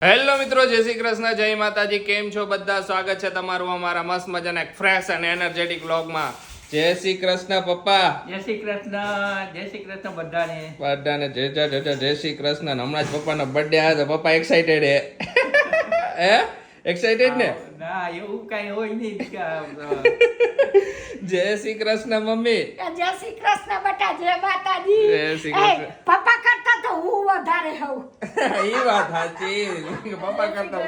Hello મિત્રો, જય શ્રી કૃષ્ણ, જય માતાજી. કેમ છો બધા? સ્વાગત છે તમારું અમારા મસ્ત મજાના એક ફ્રેશ અને એનર્જેટિક વ્લોગમાં. જય શ્રી કૃષ્ણ પપ્પા. જય શ્રી કૃષ્ણ બધાને. બધાને જય શ્રી કૃષ્ણ. હમણાં જ પપ્પાનો બર્થડે આવ્યો તો પપ્પા એક્સાઇટેડ હે એક્સાઇટેડ ને? ના, એવું કઈ હોય નહીં. જય શ્રી કૃષ્ણ મમ્મી. જય શ્રી કૃષ્ણ બેટા, જય માતાજી. જય શ્રી કૃષ્ણ. એ, પપ્પા કરતા તો હું વધારે હોઉં. એ વાત સાચી, પપ્પા કરતા.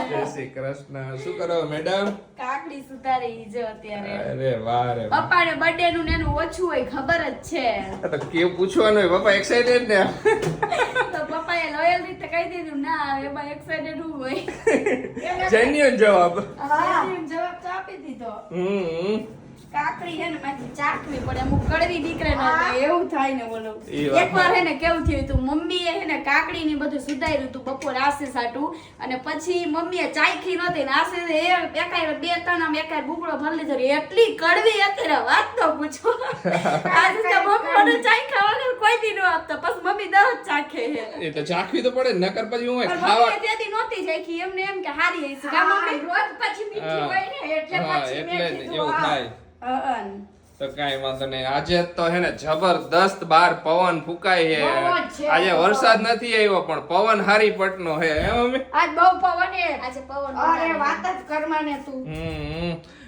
જય શ્રી કૃષ્ણ. શું કરો મેડમ? કાકડી સુધારે ઈ જો અત્યારે. અરે વાહ રે વાહ. પપ્પાને બર્થડે નું ને એનું ઓછું હોય ખબર જ છે. તો કેવું પૂછવાનું હોય? પપ્પા એક્સાઇટેડ ને? તો પપ્પાએ લોયલ રીતે કહી દીધું ના એમાં એક્સાઇટેડ હું હોય. જેન્યુઅન જવાબ. હા, જવાબ તો આપી દીધો. કાકડી હે ને મારી ચાખવી પડે, અમુક કડવી નીકળે ને તો એવું થાય ને બોલો. ઈ વાત. એકવાર હે ને કેવું થયું તું, મમ્મીએ હે ને કાકડી ની બધું સુધાર્યું તું બપોર આશીષ હાટું, અને પછી મમ્મીએ ચાખી નહોતી ને આશીષ એકાય બે ત્રણ આમ એકાય બુકડો ભરી લીધો. એટલી કડવી અત્યારે વાત તો પૂછો. આજે તો મમ્મી મને ચાખ્યા વગર કોઈ દી નો આપતા, પછી મમ્મી દરરોજ ચાખે હે. એ તો ચાખવી તો પડે ને, નકર પછી હું પણ ખાવા. મમ્મીએ તેથી નહોતી ચાખી, એમને એમ કે હારી હશે. કા મમ્મી રોજ પછી મીઠી હોય ને એટલે હા, પછી એટલે મેં જ કીધું એવું આ. થાય. અન. તો કાંઈ વાંધો નહીં. આજે તો હે ને જબરદસ્ત બાર પવન ફૂંકાય બહુ જ છે. છે. આજે વરસાદ નથી આવ્યો પણ પવન હારી પટનો હે મમ્મી. આજ બહુ પવન હે. આજે પવન અરે વાત જ કરવાને તું.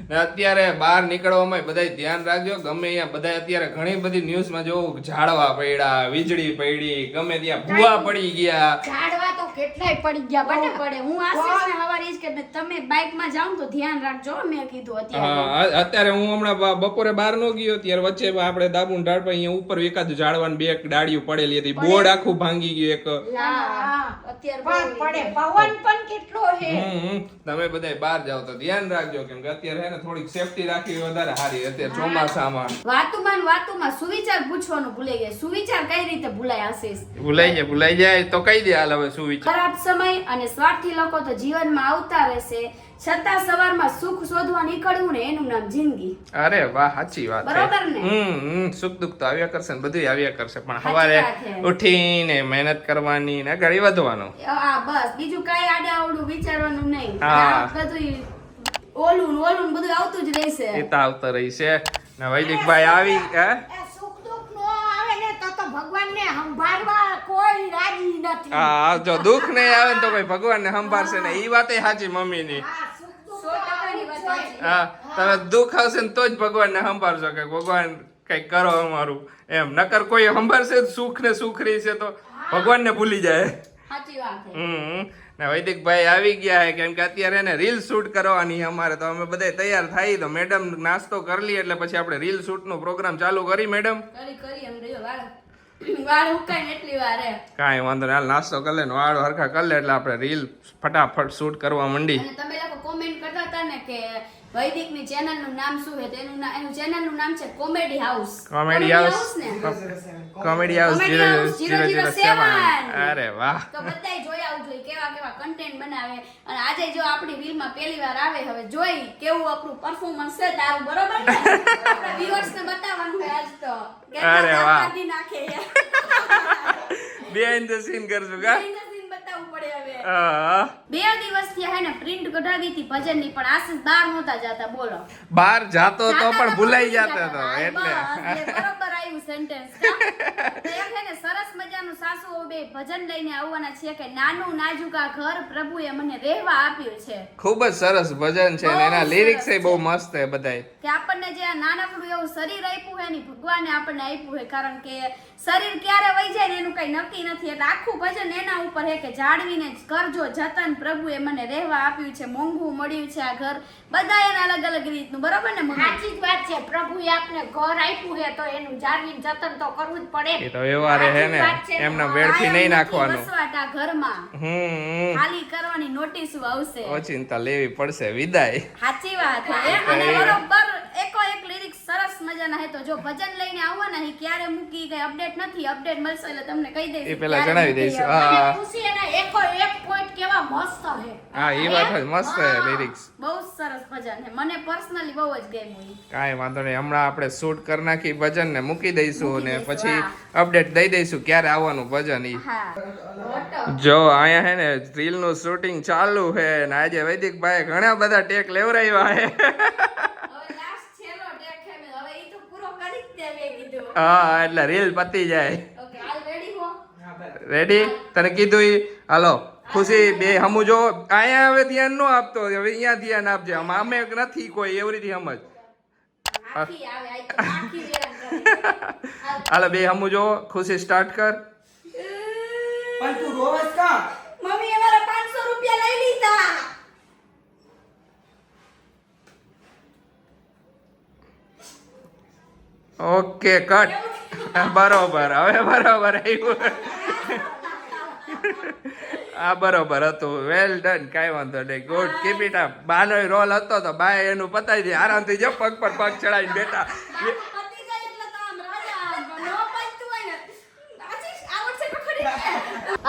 ને અત્યારે બહાર નીકળવામાં બધાય ધ્યાન રાખજો. ગમે અહીંયા બધાય અત્યારે ઘણી બધી ન્યૂઝમાં જોવું, ઝાડવા પડ્યા, વીજળી પડી, ગમે ત્યાં ભૂવા પડી ગયા. ઝાડવા તો કેટલાય પડી ગયા બહુ બટા. પડે. હું આશીષને હવારે ઈ જ કે તમે બાઇકમાં જાવ તો ધ્યાન રાખજો. મેં કીધું અત્યારે હા, અત્યારે હું હમણાં બપોરે બહાર નો ગયો ત્યારે વચ્ચે આપણે દાબુન ઢાળ પર અહીંયા ઉપર એકાદ ઝાડવાની બે ડાળીઓ પડેલી હતી. બોર્ડ આખું ભાંગી ગયું એક. અત્યારે પણ બહુ પડે પવન પણ કેટલો હે. તમે બધા બહાર જાવ તો ધ્યાન રાખજો, કેમ કે અત્યારે હે ને થોડીક સેફટી રાખવી વધારે સારી. અત્યારે ચોમાસામાં વાતુમાં સુવિચાર પૂછવાનું ભૂલાઈ ગયા. સુવિચાર કઈ રીતે ભૂલાય આશીષ? ભૂલાઈ જાય તો કઈ દે હાલ હવે શું વિચાર. ખરાબ સમય અને સ્વાર્થી લોકો તો જીવનમાં આવતા રહેશે, છતાં સવારમાં સુખ શોધવા નીકળવું ને એનું નામ જિંદગી. અરે વાહ, સાચી વાત છે. બરોબર ને? સુખ દુઃખ તો આવ્યા કરશે ને બધું આવ્યા કરશે, પણ સાચી સવારે વાત છે. ઉઠીને મહેનત કરવાની ને આગળ વધવાનું. આ બસ બીજું કઈ આડે આવડું વિચારવાનું નહીં. હા. આ બધું ઓલું બધું આવતું જ રહેશે. એ તો આવતા રહી છે ને. વૈદિકભાઈ આવી હે? એ સુખ દુઃખ નો આવે ને તો ભગવાનને સંભાળવા કોઈ રાજી નથી. હા, જો દુઃખ નહીં આવે ને તો કોઈ ભગવાનને સંભાળશે ને. ઈ વાતે સાચી મમ્મીની. હા, સુખ દુઃખ 100% વાત સાચી. હા, તમે દુઃખ આવશે ને તો જ ભગવાનને સંભાળશો કે ભગવાન કઈક કરો અમારું એમ. નકર કોઈ સંભાળશે સુખ ને સુખ રહી છે તો ભગવાનને ભૂલી જાય. સાચી વાત છે. ને વૈદિકભાઈ આવી ગયા છે, કેમ કે અત્યારે એને રીલ શૂટ કરવાની અમારે. તો અમે બધા તૈયાર થઈ તો મેડમ નાસ્તો કરી લઈએ એટલે પછી આપણે રીલ શૂટ નો પ્રોગ્રામ ચાલુ કરી. મેડમ કરી એમ રહ્યો વાળ ઉકાઈને એટલી વાર હે. કાંઈ વાંધો નહીં, હાલ નાસ્તો કરી લે ને વાળ હરખા કરી લે એટલે આપણે રીલ ફટાફટ શૂટ કરવા માંડી. અને તમે લોકો કોમેન્ટ કરતા હતા ને કે વૈદિક ની ચેનલ નું નામ શું છે? એનું ચેનલ નું નામ છે કોમેડી હાઉસ. કોમેડી હાઉસ ને કોમેડી હાઉસ Comedy House 007. અરે વાહ. તો બધાય જોઈ આવજો કેવા કન્ટેન્ટ બનાવે. અને આજે જો આપણી રીલ માં પહેલી વાર આવે, હવે જોઈ કેવું આપણું પરફોર્મન્સ છે તારું. બરોબર ને? આપણા વ્યુઅર્સ ને બતાવવાનું છે આજ તો. અરે વાહ. કાઢી નાખે યાર. behind the scene કરશું કા? Behind the scene બતાવવું પડે હવે. હા. 2 દિવસથી હે ને પ્રિન્ટ કઢાવી હતી ભજનની, પણ આશીષ બહાર નહોતા જતા. બોલો. બહાર જાતો તો જાતા પણ તો ભૂલાઈ ભૂલી જતો જતા હતો હતા. એટલે. બસ, એ બરોબર આવ્યું sentence, કા? તો એમ છે ને સરસ મજાનું સાસુઓ બે ભજન લઈને આવવાના છે કે નાનું નાજુક આ ઘર પ્રભુએ મને રહેવા આપ્યું છે. ખૂબ જ સરસ ભજન છે ને એના બહુ લિરિક્સ સરસ એ બહુ છે. મસ્ત છે બધાય. કે આપણને જે આ નાનકડું એવું શરીર આપ્યું છે ને ભગવાને આપણને આપ્યું છે, કારણ કે શરીર ક્યારે વહી જાય ને એનું કઈ નક્કી નથી. એટલે આખું ભજન એના ઉપર છે કે જાળવીને જ કરજો જતન, પ્રભુએ મને રહેવા આપ્યું છે. મોંઘું મળ્યું છે આ ઘર, બધા એના અલગ અલગ રીતનું. બરોબર ને મમ્મી? સાચી જ વાત છે. પ્રભુએ આપને ઘર આપ્યું છે તો એનું જાળવીને જતન તો કરવું જ પડે. એ તો વ્યવહારે હે ને, સાચી વાત છે. એમના વેડફી કાયમ નહીં નથી નાખવાનું. વસવાટ આ ઘરમાં. ખાલી કરવાની નોટિસો આવશે. ઓચિંતા લેવી પડશે વિદાય. સાચી વાત છે. અને બરોબર એકો એક લિરિક્સ સરસ મજાના હે. તો જો ભજન લઈને આવવાના હે, ક્યારે મૂકી કઈ અપડેટ નથી. અપડેટ મળશે એટલે તમને કહી દઈશ. એ પેલા જણાવી દઈશું. હા. ખુશી એના એકો એક પોઈન્ટ કેવા મસ્ત હે. હા એ વાત જ મસ્ત છે લિરિક્સ. બહુ સરસ ભજન છે, મને પર્સનલી બહુ જ ગમ્યું ઈ. કાંઈ વાંધો નહીં, હમણાં આપણે શૂટ કરી નાખી ભજન ને મૂકી દઈશું મૂકી ને દઈશું, પછી હા. અપડેટ દઈ દઈશું ક્યારે આવવાનું ભજન ઈ. હા જો અહીંયા હે ને રીલ નું શૂટિંગ ચાલુ છે ને આજે વૈદિકભાઈ ઘણા બધા ટેક લેવરાવ્યા છે. હવે લાસ્ટ છેલ્લો ટેક છે મેં, હવે ઈ તો પૂરો કરી જ દે મેં કીધું. હા એટલે રીલ પતી જાય. ઓકે હાલ રેડી હો. રેડી? તને કીધું ઈ હાલો ખુશી બે હમું જો અહીંયા હવે ધ્યાન ન આપતો, હવે અહીંયા ધ્યાન આપજે. અમે નથી કોઈ એવી રીતે સમજ. આખી આવે આ તો આખી વેરાન કરે. હાલો બે હમું જો ખુશી સ્ટાર્ટ કર. પણ તું રોજ કા મમ્મી એ મારા 500 રૂપિયા લઈ લીધા. Okay cut. બરોબર હવે બરોબર આવ્યું. આ બરોબર હતું, વેલ ડન, કાંઈ વાંધો નહીં, ગુડ, કીપ ઇટ અપ. બાનો રોલ હતો તો બાએ એનું પતાવી દે આરામથી, જો પગ પર પગ ચડાવીને બેઠા. પતિ જાય એટલે તો આમ રાજા નો પતતું હોય ને આશીષ આવડશે તો ખરી.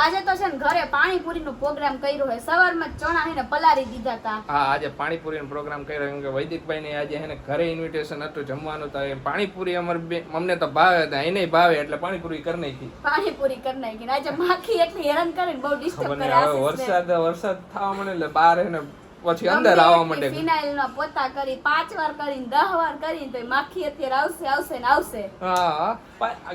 આજે તો છે ને ઘરે પાણીપુરીનો પ્રોગ્રામ કર્યો છે, સવારમાં જ ચણા હેને પલાળી દીધા હતા. હા આજે પાણીપુરીનો પ્રોગ્રામ કર્યો કેમ કે વૈદિકભાઈ ને આજે હે ને ઘરે ઇન્વિટેશન હતું જમવાનું, તો એ પાણીપુરી અમને તો ભાવે હતા, એને ભાવે એટલે પાણીપુરી કરી નાખી. પાણીપુરી કરી નાખી. આજે માખી એટલી હેરાન કરીને બહુ ડિસ્ટર્બ ખબર કરે નહીં હવે વરસાદ થવા માંડે એટલે બહાર હે ને પછી અંદર આવવા માંડે. ફિનાઇલ નો પોતા કરી 5 વાર કરીને 10 વાર કરીને તો માખી અત્યારે આવશે ને આવશે. હા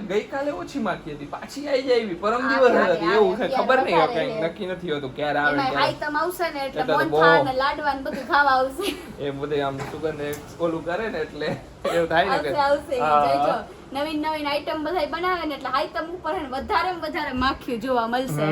ગઈકાલે ઓછી માખી હતી, પાછી આવી જાય એવી પરમ આવે, દિવસ આવે, હતી એવું છે, આવે, ખબર નહીં હવે વધારે કઈ છે. નક્કી નથી હોતું ક્યારે આવે એમાં ક્યારે. આઈટમ આવશે ને એટલે એટલે તો મોહનથાળ બહુ. ને લાડવા ને બધું ખાવા આવશે. એ બધે આમ સુગંધ ઓલું કરે ને એટલે એવું થાય ને કે આવશે હા. જોઈજો. નવીન નવીન આઈટમ બધાય બનાવે ને એટલે આઈટમ ઉપર હે ને વધારે ને વધારે માખીઓ જોવા મળશે.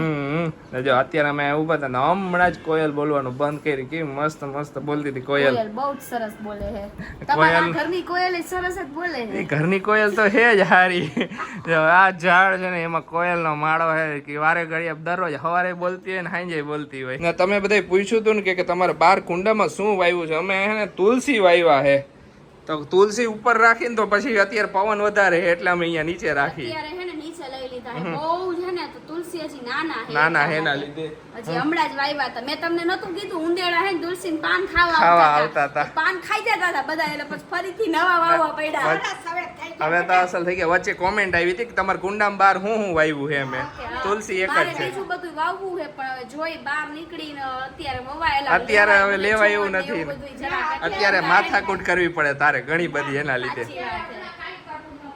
ને જો અત્યારે અમે ઉભા હતા ને હમણાં જ કોયલ બોલવાનું બંધ કરી, કેવી મસ્ત મસ્ત બોલતી હતી કોયલ. કોયલ બહુ જ સરસ બોલે છે. તમારા ઘરની કોયલ ય સરસ જ બોલે એ છે. ઘરની કોયલ તો છે જ હારી. જો આ ઝાડ છે ને એમાં કોયલનો માળો છે કે વારે ઘડીએ દરરોજ સવારે બોલતી હોય ને સાંજે બોલતી હોય. ને તમે બધાય પૂછ્યું હતું ને કે તમારે બાર કુંડામાં શું વાવ્યું છે? અમે હે ને તુલસી વાવ્યા છે, તો તુલસી ઉપર રાખીને તો પછી અત્યારે પવન વધારે છે એટલે અમે અહીંયા નીચે રાખી. અત્યારે હે ને નીચે લઈ લીધા છે. બહુ છે ને તો તુલસી હજી નાના છે. નાના હેના લીધે હજી હમણાં જ વાવ્યા હતા. મેં તમને નતું કીધું ઉંદેડા હે ને તુલસીને પાન ખાવા ખાવા આવતા હતા. પાન ખાઈ જતા હતા બધા, એટલે પછી ફરીથી નવા વાવવા પડ્યા. હવે તો અસલ થઈ ગયા. વચ્ચે કોમેન્ટ આવી હતી કે તમારા કુંડામાં બાર હું વાવ્યું છે અમે. તુલસી એક મારે જ છે. બીજું બધું વાવવું છે પણ હવે જોઈ બહાર નીકળીને અત્યારે વવાયેલા અત્યારે હવે બધું લેવાય એવું છોડ ને નથી. બધું જરાક એટલે અત્યારે માથાકૂટ કરવી પડે તારે ઘણી બધી એના લીધે. સાચી વાત છે.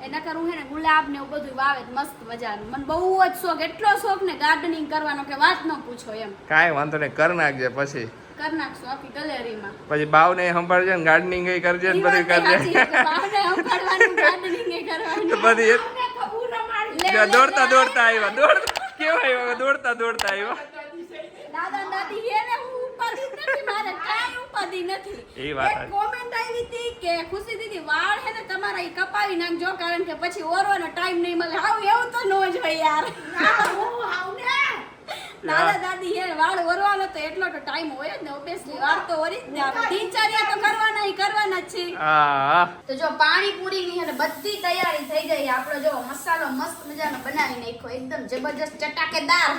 એના કરું હે ને ગુલાબ ને એવું બધું વાવે તો મસ્ત મજાનું. મને બહુ જ શોખ, એટલો શોખ ને ગાર્ડનિંગ કરવાનો કે વાત ન પૂછો એમ. કાંઈ વાંધો નહીં, કરી નાખજે પછી. કર નાખશું આખી ગેલેરીમાં. પછી બાવને સંભાળજે ને ગાર્ડનિંગ કરજે ને બધું કરજે. બાવને ઉપાડવાનું, ગાર્ડનિંગ એ કરવાનું. તો બધી એક અમને તો હું રમાડી. દોડતા દોડતા આવ્યા, કેવા આવ્યા, દોડતા દોડતા આવ્યા. દાદા દાદી એને હું ઉપાધિ જ નથી, મારે કાંઈ ઉપાધિ નથી. એ વાત એક કોમેન્ટ આવી હતી કે ખુશી દીદી વાળ હે ને તમારા ઈ કપાવી નાખજો કારણ કે પછી ઓરવાનો ટાઈમ નહીં મળે. હાવ એવું તો ન જ હોય યાર. હું આવ ને દાદા દાદી હે વાળ ઓરવાનો તો એટલો તો ટાઈમ હોય જ ને. ઓબ્વિયસલી વાળ તો ઓરી જ ને, આપણે દિનચર્યા તો કરવાના જ છે. હા તો જો પાણીપુરી ની હે બધી તૈયારી થઈ ગઈ. આપણો જો મસાલો મસ્ત મજાનો બનાવી નાખ્યો, એકદમ જબરજસ્ત ચટાકેદાર.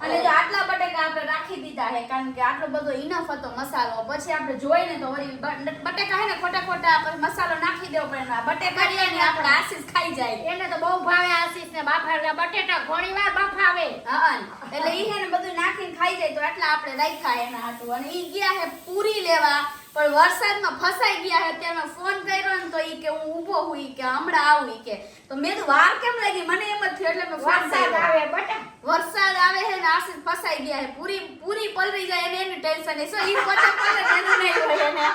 અને જો આટલા બટેકા આપણે રાખી દીધા છે કારણ કે આટલો બધો ઇનફ હતો મસાલો. પછી આપણે જોઈને તો વળી બટેકા હે ને ખોટા ખોટા પછી મસાલો નાખી દેવો પડે. બટેકા રહ્યા ને આપણે આશીષ ખાઈ જાય. એને તો બહુ ભાવે આશીષ ને બાફા બટેટા ઘણીવાર બફાવે. હા એટલે ઈ હે ને બધું નાખીને ખાઈ જાય તો એટલા આપણે રાખ્યા એના હાટુ. અને ઈ ગયા હે પૂરી લેવા પણ વરસાદમાં ફસાઈ ગયા હે. ત્યારે મેં ફોન કર્યો ને તો ઈ કે હું ઊભો હું, ઈ કે હમણાં આવું, ઈ કે તો મેં તો વાર કેમ લાગી મને એમ જ થયું એટલે મેં ફોન વરસાદ કર્યો. આવે બટા. વરસાદ આવે હે ને આશીષ ફસાઈ ગયા હે. પૂરી પલરી જાય એને એનું ટેન્શન નહીં. સો ઈ પોતે પલરે એનું નહીં હોય એને.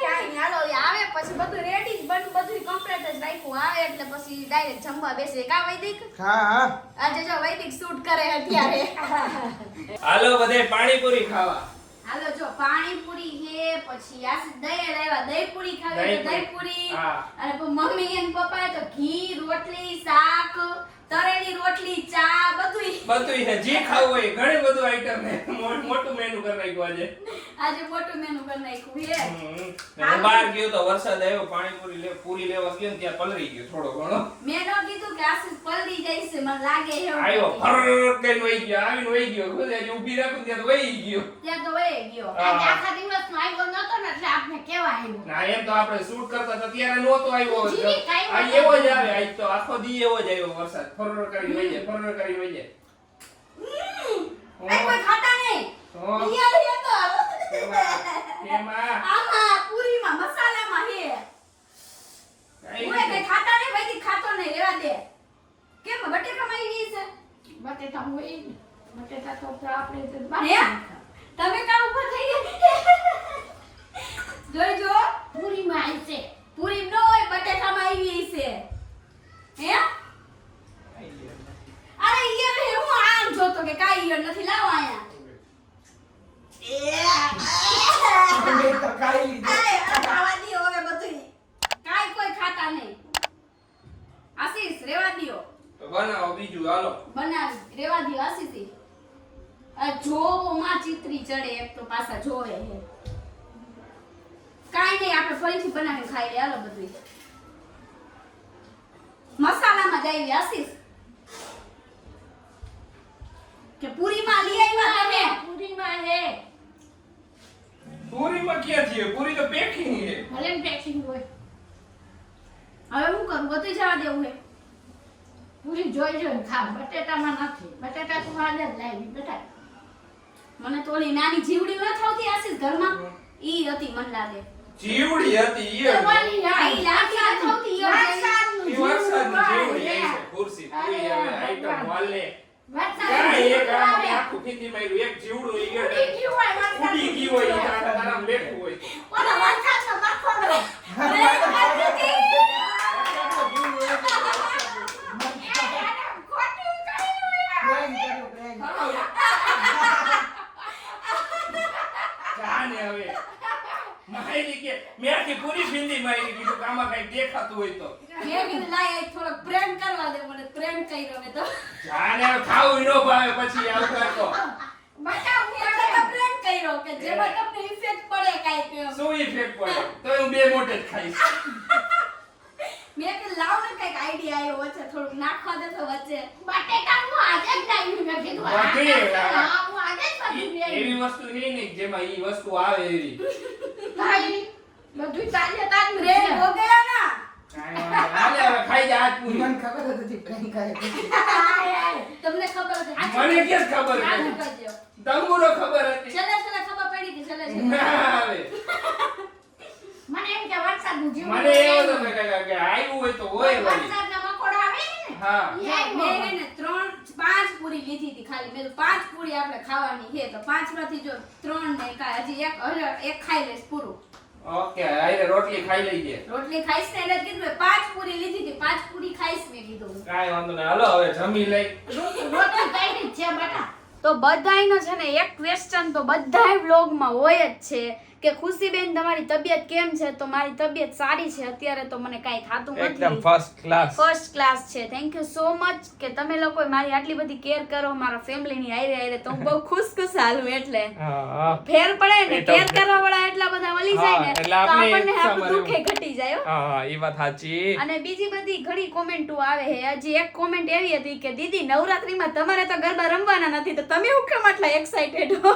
કાંઈ હાલો ઈ આવે પછી બધું રેડી જ બધું કમ્પ્લીટ જ રાખ્યું. આવે એટલે પછી ડાયરેક્ટ જમવા બેસી. કા વૈદિક? હા આજે જો વૈદિક શૂટ કરે અત્યારે. હાલો બધે પાણીપુરી ખાવા. હાલો જો પાણીપુરી હે, પછી આશીષ દહીં લાવ્યા, દહીંપુરી ખાવી તો દહીંપુરી. હા. અને પછી મમ્મી અને પપ્પાએ તો ઘી, રોટલી, શાક, તળેલી રોટલી, ચા બધુંય. બધું છે જે ખાવું હોય ઘણી બધું આઈટમ છે, મોટું મેનુ કરી નાખ્યું આજે. આજે મોટું મેનુ કરી નાખ્યું હે હું બહાર ગયો તો વરસાદ આવ્યો પાણીપુરી પૂરી લેવા ગયો ને ત્યાં પલળી ગયો થોડો ઘણો મેં ન કીધું કે આશીષ પલળી જાય છે મને લાગે એવું આવ્યો ફર કરીને વહી ગયો આવીને વહી ગયો ખુદ આજે ઊભી રાખું ત્યાં તો વહી ગયો ત્યાં તો વહી ગયો આજે આખા દિવસનો આવ્યો નતો ને એટલે આપને કેવા આવ્યો ના એમ તો આપણે શૂટ કરતા હતા ત્યારે નહોતો આવ્યો જીવી કાંઈ આ એવો જ આવે આજ તો આખો દી એવો જ આવ્યો વરસાદ ફર કરીને વહી જાય ફર કરીને વહી જાય એ કોઈ ખાતા નહીં તો યાર તો એમાં આમાં પૂરીમાં મસાલામાં હે કઈ ઓય કઈ ખાતા નહીં ભાઈ ખાતો નહીં રેવા દે કેમ બટેકામાં આવી છે બટેટા હોય ને. બટેટા તો આપણે તો હે બાકી તમે કા ઉપર થઈ ગયા જોઈજો પૂરીમાં આવી છે. પૂરી નો હોય બટેકામાં આવી છે હે અરે યાર હે હું આમ જોતો કે કાઈ યાર નથી લાવો આયા અમે તો ખાઈ લીધું. અરે ખાવા દીઓ હવે બધું કાઈ કોઈ ખાતા નહીં આશીષ રેવા દીઓ તો બનાવો બીજું હાલો બનાવી રેવા દીઓ આશીષ જોવો માં ચિત્રી ચડે એક તો પાછા જોવે હે કાઈ નહીં આપણે ફરીથી બનાવીને ખાઈ લે હાલો બધું મસાલામાં જાય આશીષ કે પૂરીમાં લઈ આવ્યા તમે પૂરીમાં હે પૂરીમાં ક્યાં છે પૂરી તો પેકિંગ છે ભલે પેકિંગ હોય. હવે હું કરું બધું જવા દેવું હે પૂરી જોઈ જોઈને ખા. બટેટામાં નથી. બટેટા તો આજે જ લાવી બેટા. મને તો ઓલી નાની જીવડી ન થાવતી આશીષ ઘરમાં ઈ હતી મન લાગે જીવડી હતી ઈ તમારી ઈ લાગી ન થાવતી ઈ વરસાદનું ઈ વરસાદની જીવડું જીવડી આવે. આવી છે ખુરશી પૂરી હવે અરે આઈટમ વાલે વરસાદનું કાંઈ એક જીવડું આમ આવે. આખું ખીચી માર્યું એક જીવડું ઈ ગયો ઉડી ગયું હોય વરસાદનું ઉડી ગયું હોય ઈ જીવડું. તારામાં બેઠું હોય ઓલો વરસાદનો મખોડો. ખોટું કર્યું યાર. પ્રેમ કર્યો, પ્રેમ. જાને હવે મારી કે મેં આખી પૂરી ફિંદી મારી કીધું કે આમાં કઈ દેખાતું હોય તો મેં કીધું લાય એક થોડો પ્રેમ કરવા દે મને પ્રેમ કર્યો મેં તો જાને હવે ખાવું નો ભાવે પછી આવું કરતો બતાવ એટલે તો પ્રેમ કર્યો કે જેમાં તમને ઇફેક્ટ પડે કાઈ કે શું ઇફેક્ટ પડે તો હું બે મોટે જ ખાઈશ મેં કે લાવ ને કઈક આઈડિયા આવ્યો વચ્ચે થોડુંક નાખવા દે તો વચ્ચે બટેટા હું આજે જ લાવી મેં કીધું આ બાકી, હા, હું આજે જ બધું લઈ એવી વસ્તુ નહીં ને જેમાં ઈ વસ્તુ આવે એવી ભાઈ બધું તાજે તાજ પ્રેમ હો ગયા ના કાંઈ વાંધો નહીં. હાલે હવે ખાઈ જા આજ પૂરી મને ખબર જ હતી પ્રેમ કરે છે. તમને ખબર હતી મને ક્યાં ખબર આજ હતી કરજો તંબુરો ખબર હતી છેલ્લે છેલ્લે ખબર પડી કે છેલ્લે છેલ્લે ના આવે મને એમ કે વરસાદનું જીવડું મને એવો તો આવે. કે આવ્યું હોય તો હોય વળી વરસાદના મકોડા આવે ને હા એ આવ્યો. મેં હે ને 5 પૂરી લીધી હતી ખાલી મેં 5 પૂરી આપણે ખાવાની છે તો 5 માંથી જો 3 ને કાંઈ હજી એક ખાઈ લઈશ પૂરું ઓકે આયરે રોટલી ખાઈ લઈએ રોટલી ખાઈશ ને એટલે જ કીધું 5 પૂરી લીધી હતી 5 પૂરી ખાઈશ મેં કીધું કાંઈ વાંધો નહીં હાલો હવે જમી લઈ રોટલી કઈ રીત છે બેટા? તો બધાયનો છે ને એક ક્વેશ્ચન તો બધાય વ્લોગમાં હોય જ છે કે ખુશીબેન તમારી તબિયત કેમ છે તો મારી તબિયત સારી છે અત્યારે તો મને કાંઈ થાતું એકદમ નથી ફર્સ્ટ ક્લાસ ફર્સ્ટ ક્લાસ છે થેન્ક યુ સો મચ કે તમે લોકો મારી આટલી બધી કેર કરો મારા ફેમિલીની આયરે આયરે તો હું બહુ ખુશ હાલું એટલે હા ફેર પડે ને એ તો કેર કરવા વાળા એટલા બધા વળી જાય ને હા, એટલે તો આપણે આપણને આપણું તમારે દુઃખે ઘટી જાય હો. હા એ વાત સાચી અને બીજી બધી ઘણી કોમેન્ટો આવે છે હજી એક કોમેન્ટ એવી હતી કે દીદી નવરાત્રીમાં તમારે તો ગરબા રમવાના નથી તો તમે હું કેમ આટલા એક્સાઇટેડ હો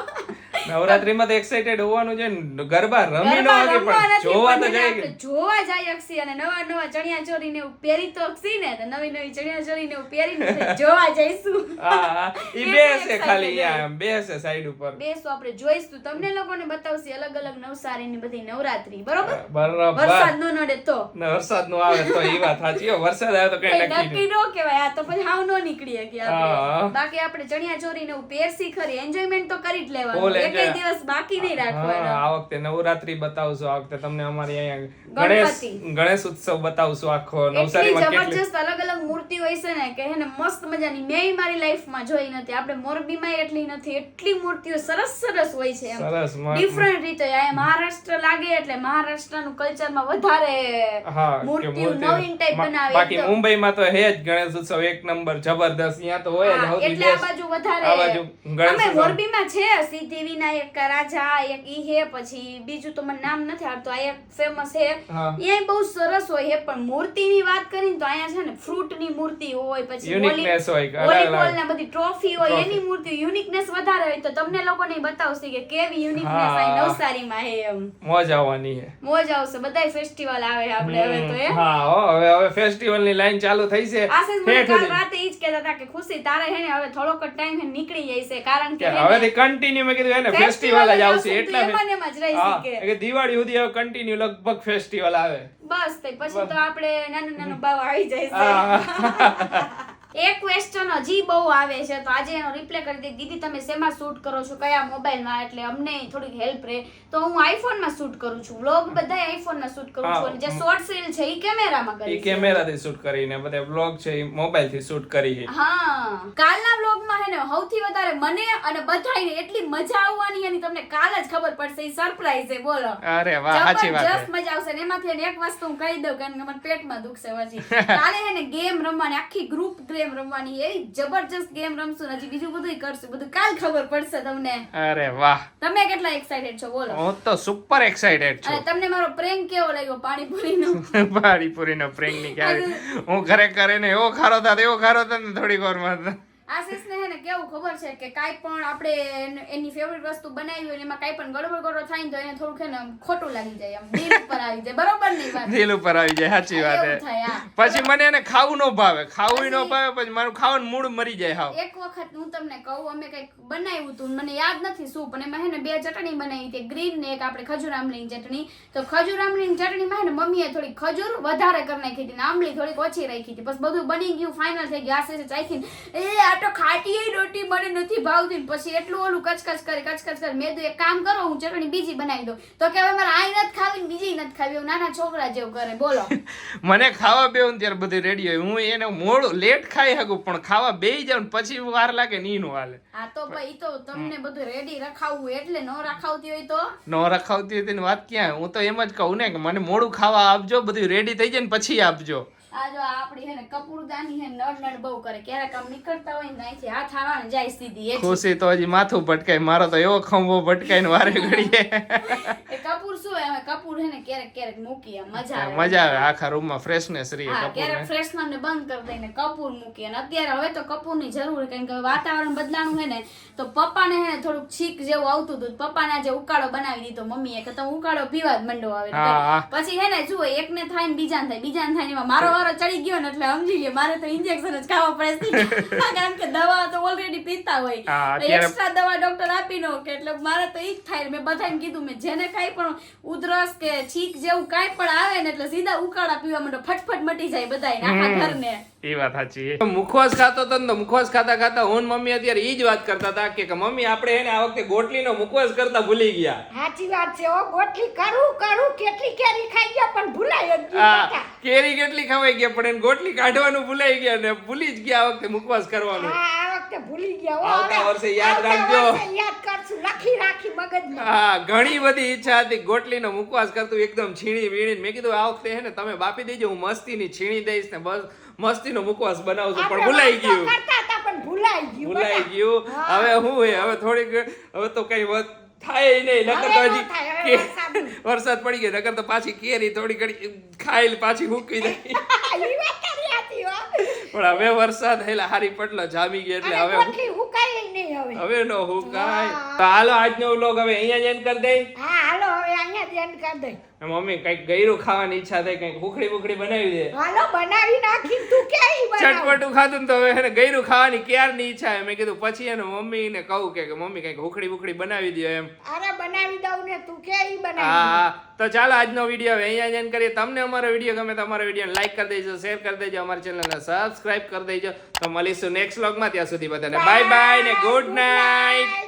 નવરાત્રીમાં તો એક્સાઇટેડ હોવાનું છે ને ગરબા રમી નો ગરબા આગે રમવા પણ નથી, જોવા તો પણ જાય આપણે જોવા જાય અક્ષી અને નવા નવા ચણિયા ચોરી ને એવું પહેરી તો અક્ષી ને તો નવી નવી ચણિયા ચોરી ને એવું પહેરીને જોવા જઈશું હા ઈ કેટલું બેસે ખાલી excited અહીંયા બેસે સાઈડ ઉપર બેસો આપણે જોઈશું તમને લોકોને બતાવશે અલગ અલગ નવસારીની બધી નવરાત્રી બરોબર બરાબર વરસાદ નો નડે તો ને વરસાદ નો આવે તો ઈ વાત સાચી હો. વરસાદ આવે તો કઈ કઈ નક્કી નક્કી નો કહેવાય આ તો પછી હાવ નો નીકળીએ કે હા. આપણે બાકી આપણે ચણિયા ચોરી ને એવું પહેરસી ખરી એન્જોયમેન્ટ તો કરી જ લેવાનું Full એક enjoy. દિવસ બાકી નહીં હા રાખવાનો આ વખતે નવરાત્રી બતાવશું આ વખતે તમને અમારી અહીંયા ગણપતિ. ગણેશ ઉત્સવ બતાવશું આખો એટલી નવસારીમાં કેટલી જબરજસ્ત અલગ અલગ મૂર્તિ હોય છે ને કે હે ને મસ્ત મજાની મેં મારી લાઈફમાં જોઈ નથી આપણે મોરબીમાં એટલી નથી એટલી મૂર્તિઓ સરસ સરસ હોય છે એમ સરસ ડિફરન્ટ રીતે આ મહારાષ્ટ્ર લાગે એટલે મહારાષ્ટ્રનું કલ્ચરમાં વધારે હા કે મૂર્તિઓ મૂર્તિ નવીન ટાઈપ બનાવે બાકી એકદમ. મુંબઈમાં તો હે જ ગણેશ ઉત્સવ એક નંબર જબરદસ્ત અહીંયા તો હોય જ હા, સૌથી એટલે આ best. બાજુ આ વધારે બાજુ ગણેશ અમે ઉત્સવ. મોરબીમાં છે સિદ્ધિ મોરબીના એક રાજા એક ઈ હે, પછી બીજું તો મને નામ નથી આવડતું, આ એક ફેમસ હે. હા. એ બહુ સરસ હોય હે, પણ મૂર્તિની વાત કરીને તો અહીંયા છે ને ફ્રૂટની મૂર્તિ હોય, પછી Uniqueness હોય, અલગ અલગ. વોલીબોલ ને બધી ટ્રોફી હોય, Trophy. એની મૂર્તિ યુનિકનેસ વધારે હોય. તો તમને લોકોને બતાવશે કે કેવી યુનિકનેસ હા. આ નવસારીમાં હે એમ. મોજ આવવાની છે. મોજ આવશે, બધાય ફેસ્ટિવલ આવે આપણે હવે તો એ. હા હો, હવે ફેસ્ટિવલ ની લાઈન ચાલુ થઈ છે. આશિષ મને ઠેઠ કાલ સુધી. રાતે ઈ જ કહેતા હતા કે ખુશી તારે હે ને હવે થોડોક જ ટાઈમ હે નીકળી જાય છે, કારણ કે કે હે ને હવેથી કન્ટિન્યુ મેં કીધું એને festival ફેસ્ટિવલ જ જ આવશે આવશે, એટલે તું એમાં ને એમાં જ રહીશ હા, કે. કે દિવાળી સુધી હવે કન્ટિન્યુ લગભગ ફેસ્ટિવલ આવે. બસ તે પછી તો આપણે નાનું નાનું બાવ આવી જાય છે. હા. એક ક્વેશ્ચન હજી બહુ આવે છે, તો આજે એનો રિપ્લાય કરી દે. દીદી તમે શેમાં શૂટ કરો છો, કયા મોબાઈલમાં, એટલે અમને થોડીક હેલ્પ રહે. તો હું આઈફોનમાં શૂટ કરું છું, વ્લોગ બધાય આઈફોનમાં શૂટ કરું છું, અને જે શોર્ટ રીલ છે ઈ કેમેરામાં ઈ કરી છે. કેમેરાથી શૂટ કરીને બધા બ્લોગ છે ઈ મોબાઈલથી શૂટ કરી છે. હા, કાલના વ્લોગમાં હે ને સૌથી વધારે મને અને બધાયને એટલી મજા આવવાની એની તમને કાલ જ ખબર પડશે. ઈ સરપ્રાઈઝ છે, બોલો. અરે વાહ, સાચી વાત જબરજસ્ત છે. મજા આવશે. ને એમાંથી એને એક વસ્તુ હું કહી દઉં કારણ કે મને પેટમાં દુખશે પછી. કાલે હે ને ગેમ રમવાની, આખી ગ્રુપ ગેમ રમવાની, એ જબરજસ્ત ગેમ રમશું. હજી બીજું બધું કરશું, બધું કાલ ખબર પડશે તમને. અરે વાહ, તમે કેટલા એક્સાઇટેડ છો બોલો? હું તો સુપર એક્સાઇટેડ અને છું. તમને મારો પ્રેન્ક કેવો લાગ્યો પાણીપુરીનો? પાણીપુરીનો prank ની ક્યારે હું ખરેખર એને એવો ખારો થાત ને થોડીક વારમાં. આશિષને હે ને કેવું ખબર છે કે કાંઈ પણ આપણે એની ફેવરિટ વસ્તુ બનાવી હોય ને એમાં કાંઈ પણ ગડબડ થાય ને તો એને થોડુંક હે ને ખોટું લાગી જાય, આમ દિલ ઉપર આવી જાય. બરોબર નહીં વાત? દિલ ઉપર આવી જાય, સાચી વાત એવું છે. થાય, હા. પછી મને એને ખાવું ન ભાવે, ખાવું ન ભાવે, પછી મારું ખાવાનું મૂડ મરી જાય હાવ. એક વખત હું તમને કહું, અમે કંઈક બનાવ્યું હતું, મને યાદ નથી શું, પણ એમાં હે ને 2 ચટણી બનાવી હતી, ગ્રીન ને એક આપણે ખજૂર આમલીની ચટણી. તો ખજૂર આમલીની ચટણીમાં હે ને મમ્મીએ થોડી ખજૂર વધારે કરી નાખી હતી ને આમલી થોડીક ઓછી રાખી હતી. બસ બધું બની ગયું, ફાઇનલ થઈ ગયું. આશિષે ચાખીને આ તો ખાટી રોટી મને નથી ભાવતી. પછી એટલું ઓલું કચકચ કરી મેં કીધું એક કામ કરો, હું ચટણી બીજી બનાવી દઉં. તો કે હવે મારે આ નથી ખાવી ને બીજી નથી ખાવી, એવું નાના છોકરા જેવું કરે. બોલો. મને ખાવા બેવું ત્યારે બધું રેડી હોય, હું એને મોડું લેટ ખાઈ શકું, પણ ખાવા બેહી જાઉં ને પછી વાર લાગે ને ઈ નો હાલે. હા તો ભાઈ તો તમને બધું રેડી રખાવવું એટલે ન રખાવતી હોય તો ન રખાવતી હતી ને વાત ક્યાં? હું તો એમ જ કહું ને કે મને મોડું ખાવા આપજો, બધું રેડી થઈ જાય ને પછી આપજો. આ જો આપડી હે ને કપૂરદાની હે નડ બહુ કરે, ક્યારેક આમ નીકળતા હોય ને અહીંથી હાથ આવવાનું જાય સીધી એ ખુશી તો હજી માથું ભટકાય, મારો તો એવો ખંભો ભટકાય ને વારે ઘડીએ. એ કપૂર શું હોય, હવે કપૂર હે ને ક્યારેક મૂકી આમ મજા આવે. મજા આવે, આખા રૂમમાં ફ્રેશનેસ રહી હા, કપૂર ક્યારેક ફ્રેશનર ને બંધ કરી દઈને કપૂર મૂકી. અને અત્યારે હવે તો કપૂરની જરૂર છે, કારણ કે વાતાવરણ બદલાણું હે ને તો પપ્પાને હે ને થોડુંક છીક જેવું આવતું હતું. પપ્પાને આજે ઉકાળો બનાવી દીધો મમ્મીએ કે તમે ઉકાળો પીવા જ મંડો આવે. હા. પછી હે ને જુઓ, એકને થાય ને બીજાને થાય ને એમાં મારો વારો ચડી ગયો ને એટલે સમજી લે મારે તો ઇન્જેક્શન જ ખાવા પડે છે. કારણ કે દવા તો ઓલરેડી પીતા હોય, હા, અત્યારે- એક્સ્ટ્રા દવા ડોક્ટર આપી નો કે એટલે મારે તો ઈ જ થાય. મેં બધાને કીધું, મેં જેને કાંઈ પણ ઉધરસ કે છીક જેવું કાંઈ પણ આવે ને એટલે સીધા ઉકાળા પીવા માંડો, ફટફટ મટી જાય બધાય આખા ઘરને. એ વાત સાચી. મુખવાસ ખાતો હતો ને તો મુખવાસ ખાતા હું ને મમ્મી અત્યારે ઈ જ વાત કરતા હતા કે મમ્મી આપણે એને આ વખતે ગોટલીનો મુખવાસ કરતા ભૂલી ગયા. સાચી વાત છે. ઓ ગોઠલી કરું કેટલી કેરી ખાઈ ગયા પણ ભૂલાય જ આ નહીં. કેરી કેટલી ખવાઈ ગયા પણ એને ગોટલી કાઢવાનું ભૂલાઈ ગયા ને ભૂલી જ ગયા આ વખતે મુખવાસ કરવાનું. આ વખતે ભૂલી ગયા. ઓ, આવતા હવે વર્ષે યાદ આવતા રાખજો. વર્ષે યાદ કરશું, રાખી મગજમાં. હા, ઘણી બધી ઈચ્છા હતી ગોટલીનો મુખવાસ કરતું એકદમ છીણી વીણી. મેં કીધું આ વખતે હે ને તમે બાપી દેજો, હું મસ્તીની છીણી દઈશ ને બસ મસ્તીનો મુખવાસ બનાવશું, પણ આપણે ભૂલાઈ વાતો ગયું. કરતા હતા પણ ભૂલાઈ ગયું. ભૂલાઈ ગયું. હવે હું હે હવે થોડીક હવે તો કઈ થાય નહીં, નકર તો હવે ન થાય, હવે હજી વરસાદ પડી ગયો, નકર તો પાછી કેરી થોડી ઘડી ખાઈ પાછી મૂકી દઈ. ઈ વાત તારી સાચી હો. પણ હવે વરસાદ હેલા હારી પટલો જામી ગયો એટલે અને હવે ગોઠલી હુકાય નહીં હવે. હવે નો હુકાય. તો હાલો આજનો વ્લોગ હવે અહીંયા જ એન્ડ કરી દઈ. હા હાલો હવે અહીંયા જ એન્ડ કરી દઈ. મમ્મી કઈક ગયરું ખાવાની ઈચ્છા થઈ, કઈક ભૂખડી બનાવી દે. હાલો બનાવી નાખી. તું ક્યાં બનાવ? ચટપટું ખાધું ને તો હવે એને ગયરું ખાવાની ક્યારની ઈચ્છા છે. મેં કીધું પછી એને મમ્મીને કહું કે મમ્મી કઈક ભૂખડી બનાવી દો એમ. અરે બનાવી દઉં ને, તું ક્યાં બનાવી? હા, તો ચાલો આજનો વિડીયો હવે અહીંયા જ એન્ડ કરીએ. તમને અમારો વિડીયો ગમે તો અમારો વિડીયો લાઈક કરી દેજો, શેર કરી દેજો, અમારી ચેનલને સબસ્ક્રાઇબ કરી દેજો. તો મળીશું નેક્સ્ટ વ્લોગમાં. ત્યાં સુધી બધાને બાય બાય ને ગુડ નાઇટ.